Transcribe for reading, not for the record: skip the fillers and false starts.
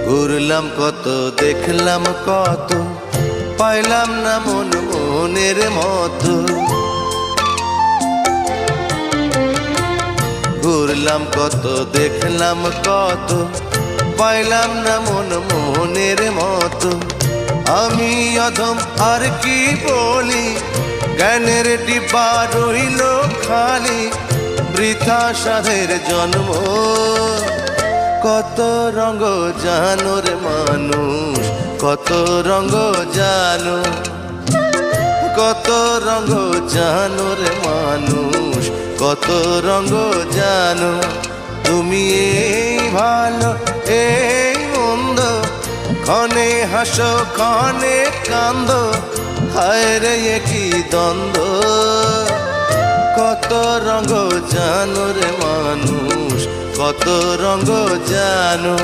ঘুরলাম কত, দেখলাম কত, পাইলাম না মন মনের মতো। ঘুরলাম কত, দেখলাম কত, পাইলাম না মন মনের মতো। আমি অধম আর কি বলি, জ্ঞানের ডিব্বা রইল খালি, বৃথা সাধের জন্ম। কত রঙ জানো রে মানুষ, কত রঙ জানো, কত রঙ জানো রে মানুষ, কত রঙ জানো। তুমি এই ভালো এই মন্দ, ক্ষণে হাসো ক্ষণে কান্দো, হায় রে কি দ্বন্দ্ব। কত রঙ জানো রে মানুষ, কত রঙ জানো।